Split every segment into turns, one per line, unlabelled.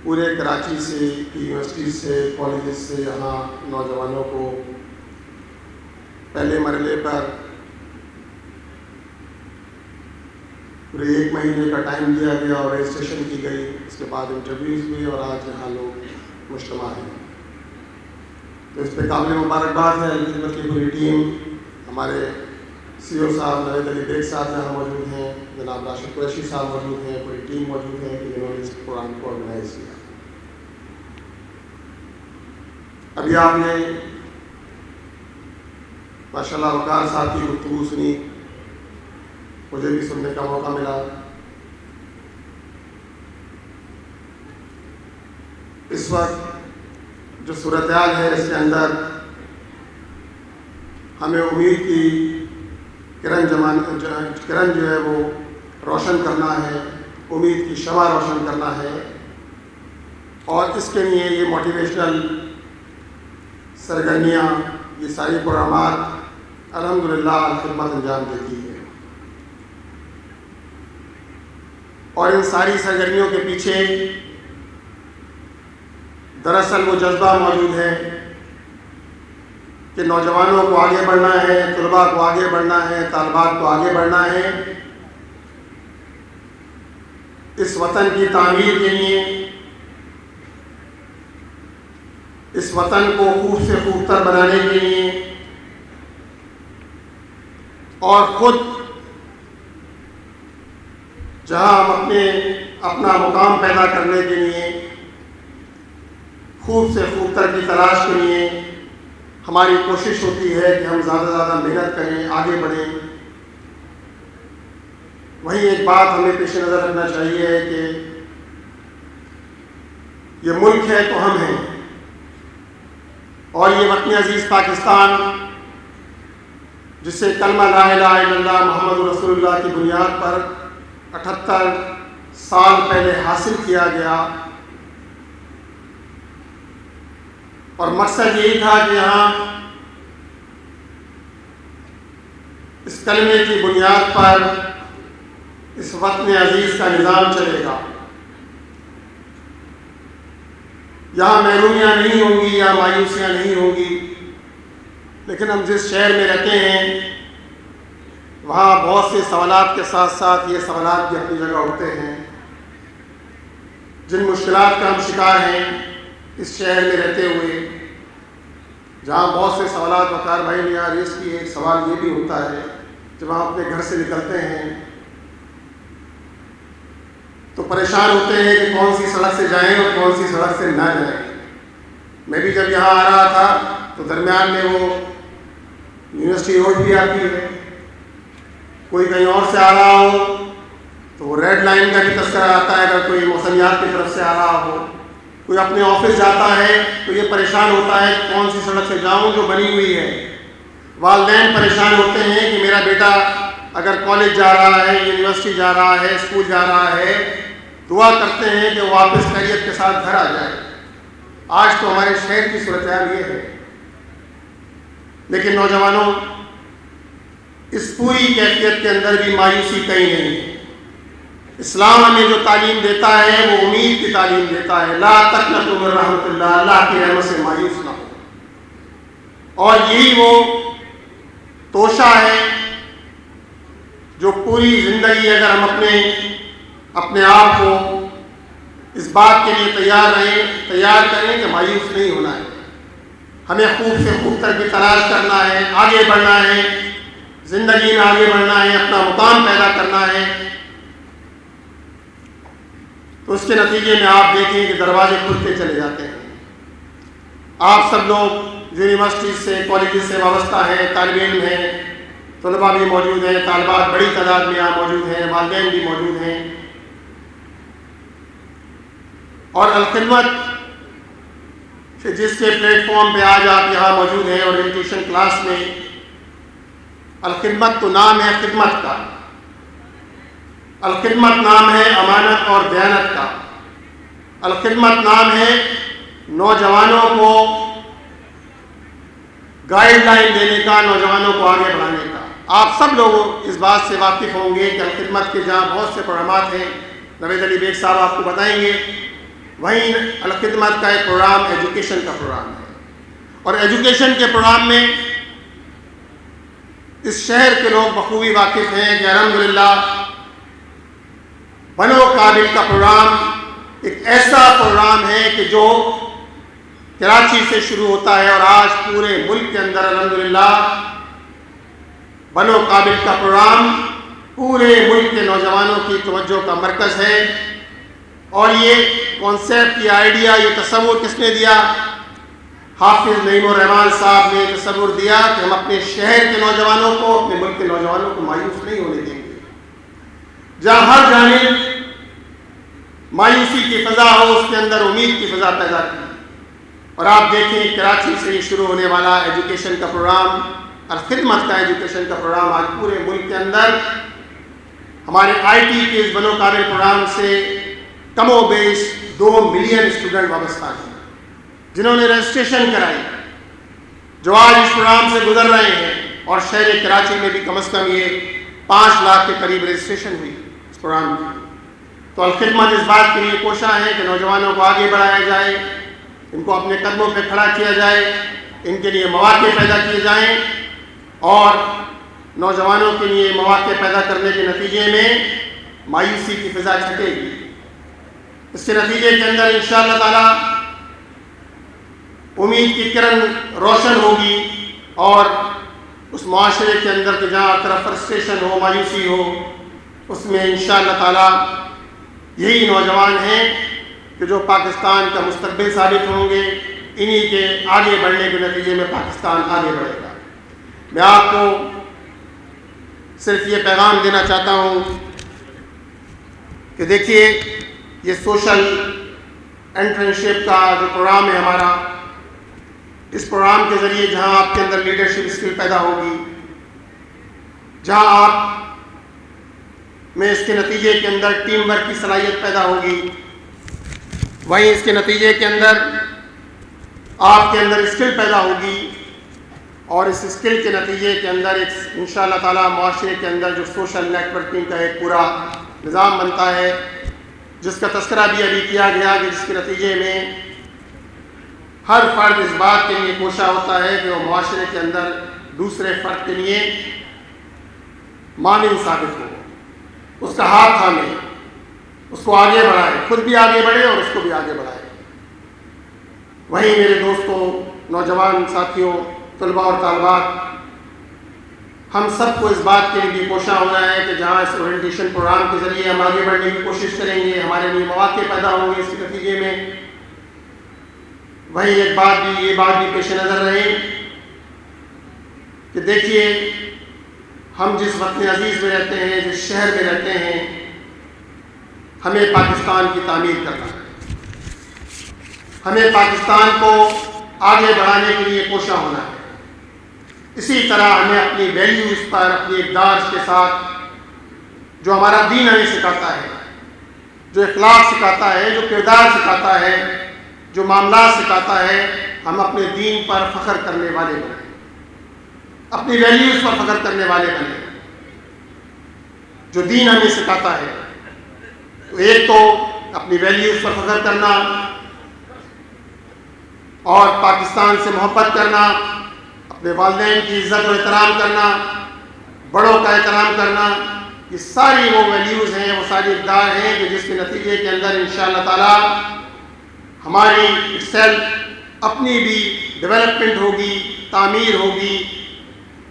پورے کراچی سے، یونیورسٹی سے، کالجز سے یہاں نوجوانوں کو پہلے مرحلے پر پورے 1 مہینے کا ٹائم دیا گیا اور رجسٹریشن کی گئی، اس کے بعد انٹرویوز ہوئی اور آج یہاں لوگ مجتمع ہیں۔ تو اس پہ قابل مبارکباد ہے خدمت کی پوری ٹیم، ہمارے سی او صاحب نوید علی بیگ صاحب یہاں موجود ہیں، جناب راشد قریشی صاحب موجود ہیں، پوری ٹیم موجود ہے کہ جنہوں نے اس پروگرام کو آرگنائز کیا۔ ابھی آپ نے ماشاء اللہ وقار صاحب کی گفتگو سنی، مجھے بھی سننے کا موقع ملا۔ اس وقت جو صورتحال ہے اس کے اندر ہمیں امید کی کرن جو ہے وہ روشن کرنا ہے، امید کی شمع روشن کرنا ہے، اور اس کے لیے یہ موٹیویشنل سرگرمیاں، یہ ساری پروگرامات الحمدللہ خدمت انجام دیتی ہے۔ اور ان ساری سرگرمیوں کے پیچھے دراصل وہ جذبہ موجود ہے کہ نوجوانوں کو آگے بڑھنا ہے، طلباء کو آگے بڑھنا ہے، طالبات کو آگے بڑھنا ہے، اس وطن کی تعمیر کے لیے، اس وطن کو خوب سے خوب تر بنانے کے لیے، اور خود جہاں ہم اپنا مقام پیدا کرنے کے لیے خوب سے خوب تر کی تلاش کے لیے ہماری کوشش ہوتی ہے کہ ہم زیادہ سے زیادہ محنت کریں، آگے بڑھیں۔ وہیں ایک بات ہمیں پیش نظر رکھنا چاہیے ہے کہ یہ ملک ہے تو ہم ہیں، اور یہ وطن عزیز پاکستان جسے کلمہ لا الہ الا اللہ محمد رسول اللہ کی بنیاد پر 78 سال پہلے حاصل کیا گیا، اور مقصد یہی تھا کہ یہاں اس کلمے کی بنیاد پر اس وطن عزیز کا نظام چلے گا، یہاں محرومیاں نہیں ہوں گی یا مایوسیاں نہیں ہوں گی۔ لیکن ہم جس شہر میں رہتے ہیں وہاں بہت سے سوالات کے ساتھ ساتھ یہ سوالات بھی اپنی جگہ اٹھتے ہیں۔ جن مشکلات کا ہم شکار ہیں اس شہر میں رہتے ہوئے، جہاں بہت سے سوالات وقار بھائی نے یار اس کی ایک سوال یہ بھی ہوتا ہے جب ہم اپنے گھر سے نکلتے ہیں تو پریشان ہوتے ہیں کہ کون سی سڑک سے جائیں اور کون سی سڑک سے نہ جائیں۔ میں بھی جب یہاں آ رہا تھا تو درمیان میں وہ یونیورسٹی روڈ بھی آتی ہے، کوئی کہیں اور سے آ رہا ہو تو وہ ریڈ لائن کا بھی تذکرہ آتا ہے، اگر کوئی موسمیات کی طرف سے آ رہا ہو، کوئی اپنے آفس جاتا ہے تو یہ پریشان ہوتا ہے کہ کون سی سڑک سے جاؤں جو بنی ہوئی ہے۔ والدین پریشان ہوتے ہیں کہ میرا بیٹا اگر کالج جا رہا ہے، یونیورسٹی جا رہا ہے، اسکول جا رہا ہے، دعا کرتے ہیں کہ وہ واپس خیریت کے ساتھ گھر آ جائے۔ آج تو ہمارے شہر کی صورتحال یہ ہے، لیکن نوجوانوں اس پوری کیفیت کے اندر بھی مایوسی کہیں نہیں ہے۔ اسلام ہمیں جو تعلیم دیتا ہے وہ امید کی تعلیم دیتا ہے، لا تقنطوا من رحمت اللہ، اللہ کی رحمت سے مایوس نہ ہو۔ اور یہی وہ توشہ ہے جو پوری زندگی اگر ہم اپنے آپ کو اس بات کے لیے تیار کریں کہ مایوس نہیں ہونا ہے، ہمیں خوب سے خوب تر کی تلاش کرنا ہے، آگے بڑھنا ہے، زندگی میں آگے بڑھنا ہے، اپنا مقام پیدا کرنا ہے، تو اس کے نتیجے میں آپ دیکھیں کہ دروازے کھلتے چلے جاتے ہیں۔ آپ سب لوگ یونیورسٹی سے، کالجز سے وابستہ ہیں، طالب علم ہیں، طلباء بھی موجود ہیں، طالبات بڑی تعداد میں یہاں موجود ہیں، والدین بھی موجود ہیں، اور الخدمت جس کے پلیٹ فارم پہ آج آپ یہاں موجود ہیں اور انٹیوشن کلاس میں، الخدمت تو نام ہے خدمت کا، الخدمت نام ہے امانت اور دیانت کا، الخدمت نام ہے نوجوانوں کو گائیڈ لائن دینے کا، نوجوانوں کو آگے بڑھانے کا۔ آپ سب لوگ اس بات سے واقف ہوں گے کہ الخدمت کے جہاں بہت سے پروگرامات ہیں، نوید علی بیگ صاحب آپ کو بتائیں گے، وہیں الخدمت کا ایک پروگرام ایجوکیشن کا پروگرام ہے، اور ایجوکیشن کے پروگرام میں اس شہر کے لوگ بخوبی واقف ہیں کہ الحمدللہ بنو قابل کا پروگرام ایک ایسا پروگرام ہے کہ جو کراچی سے شروع ہوتا ہے اور آج پورے ملک کے اندر الحمدللہ بنو قابل کا پروگرام پورے ملک کے نوجوانوں کی توجہ کا مرکز ہے۔ اور یہ کانسیپٹ، یہ آئیڈیا، یہ تصور کس نے دیا؟ حافظ نعیم الرحمان صاحب نے تصور دیا کہ ہم اپنے شہر کے نوجوانوں کو، اپنے ملک کے نوجوانوں کو مایوس نہیں ہونے دیں گے۔ جہاں ہر جانب مایوسی کی فضا ہو، اس کے اندر امید کی فضا پیدا کی۔ اور آپ دیکھیں کراچی سے یہ شروع ہونے والا ایجوکیشن کا پروگرام، الخدمت کا ایجوکیشن کا پروگرام آج پورے ملک کے اندر ہمارے آئی ٹی کے اس بنو قابل پروگرام سے کم و بیش 2 ملین اسٹوڈنٹ وابستہ ہیں جنہوں نے رجسٹریشن کرائی، جو آج اس پروگرام سے گزر رہے ہیں۔ اور شہر کراچی میں بھی کم از کم یہ 5 لاکھ کے قریب رجسٹریشن ہوئی اس پروگرام کی۔ تو الخدمت اس بات کے لیے کوشاں ہے کہ نوجوانوں کو آگے بڑھایا جائے، ان کو اپنے قدموں پہ کھڑا کیا جائے، ان کے لیے مواقع پیدا کیے جائیں، اور نوجوانوں کے لیے مواقع پیدا کرنے کے نتیجے میں مایوسی کی فضا چھٹے گی۔ اس کے نتیجے کے اندر انشاءاللہ تعالی امید کی کرن روشن ہوگی، اور اس معاشرے کے اندر کہ جہاں طرف فرسٹریشن ہو، مایوسی ہو، اس میں انشاءاللہ تعالی یہی نوجوان ہیں کہ جو پاکستان کا مستقبل ثابت ہوں گے۔ انہی کے آگے بڑھنے کے نتیجے میں پاکستان آگے بڑھے گا۔ میں آپ کو صرف یہ پیغام دینا چاہتا ہوں کہ دیکھیے، یہ سوشل انٹرنشپ کا جو پروگرام ہے ہمارا، اس پروگرام کے ذریعے جہاں آپ کے اندر لیڈرشپ اسکل پیدا ہوگی، جہاں آپ میں اس کے نتیجے کے اندر ٹیم ورک کی صلاحیت پیدا ہوگی، وہیں اس کے نتیجے کے اندر آپ کے اندر اسکل پیدا ہوگی، اور اس اسکل کے نتیجے کے اندر ایک انشاءاللہ تعالی معاشرے کے اندر جو سوشل نیٹ ورکنگ کا ایک پورا نظام بنتا ہے، جس کا تذکرہ بھی ابھی کیا گیا کہ جس کے نتیجے میں ہر فرد اس بات کے لیے کوشاں ہوتا ہے کہ وہ معاشرے کے اندر دوسرے فرد کے لیے معاون ثابت ہو، اس کا ہاتھ تھامے، اس کو آگے بڑھائے، خود بھی آگے بڑھے اور اس کو بھی آگے بڑھائے۔ وہیں میرے دوستوں، نوجوان ساتھیوں، طلباء اور طالبات، ہم سب کو اس بات کے لیے بھی کوشاں ہونا ہے کہ جہاں اس اورینٹیشن پروگرام کے ذریعے ہم آگے بڑھنے کی کوشش کریں گے، ہمارے لیے مواقع پیدا ہوں گے اس کے نتیجے میں، وہیں یہ بات بھی پیش نظر رہے کہ دیکھیے، ہم جس وطن عزیز میں رہتے ہیں، جس شہر میں رہتے ہیں، ہمیں پاکستان کی تعمیر کرنا ہے، ہمیں پاکستان کو آگے بڑھانے کے لیے کوشاں ہونا ہے۔ اسی طرح ہمیں اپنی ویلیوز پر، اپنی اقدار کے ساتھ جو ہمارا دین ہمیں سکھاتا ہے، جو اخلاق سکھاتا ہے، جو کردار سکھاتا ہے، جو معاملات سکھاتا ہے، ہم اپنے دین پر فخر کرنے والے بنیں، اپنی ویلیوز پر فخر کرنے والے بنیں جو دین ہمیں سکھاتا ہے۔ تو ایک تو اپنی ویلیوز پر فخر کرنا، اور پاکستان سے محبت کرنا، اپنے والدین کی عزت و احترام کرنا، بڑوں کا احترام کرنا، یہ ساری وہ ویلیوز ہیں، وہ ساری اقدار ہیں کہ جس کے نتیجے کے اندر انشاءاللہ تعالی ہماری سیلف اپنی بھی ڈیولپمنٹ ہوگی، تعمیر ہوگی،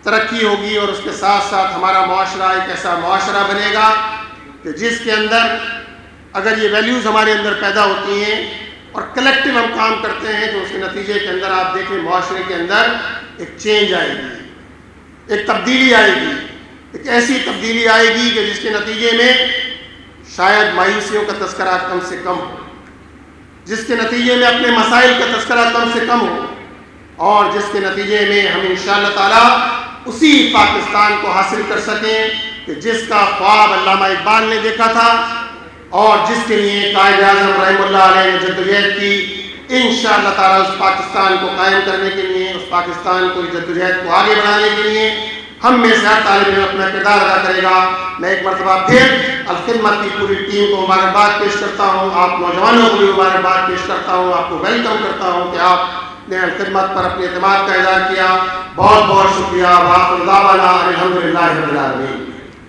ترقی ہوگی، اور اس کے ساتھ ساتھ ہمارا معاشرہ ایک ایسا معاشرہ بنے گا کہ جس کے اندر اگر یہ ویلیوز ہمارے اندر پیدا ہوتی ہیں اور کلیکٹیو ہم کام کرتے ہیں، تو اس کے نتیجے کے اندر آپ دیکھیں معاشرے کے اندر ایک چینج آئے گی، ایک تبدیلی آئے گی، ایک ایسی تبدیلی آئے گی کہ جس کے نتیجے میں شاید مایوسیوں کا تذکرہ کم سے کم ہو، جس کے نتیجے میں اپنے مسائل کا تذکرہ کم سے کم ہو، اور جس کے نتیجے میں ہم انشاءاللہ تعالی اسی پاکستان کو حاصل کر سکیں کہ جس کا خواب علامہ اقبال نے دیکھا تھا، اور جس کے لیے قائد اعظم رحمہ اللہ علیہ نے جدوجہد کی۔ انشاءاللہ تعالی اس پاکستان کو قائم کرنے کے لیے، اس پاکستان کو جدوجہد کو آگے بڑھانے کے لیے ہم میں سے ہر طالب علم اپنا کردار ادا کرے گا۔ میں ایک مرتبہ پھر الخدمت کی پوری ٹیم کو مبارکباد پیش کرتا ہوں، آپ نوجوانوں کو بھی مبارکباد پیش کرتا ہوں، آپ کو ویلکم کرتا ہوں کہ آپ نے الخدمت پر اپنے اعتماد کا اظہار کیا۔ بہت بہت شکریہ۔ وآخر دعوانا الحمدللہ رب العالمین۔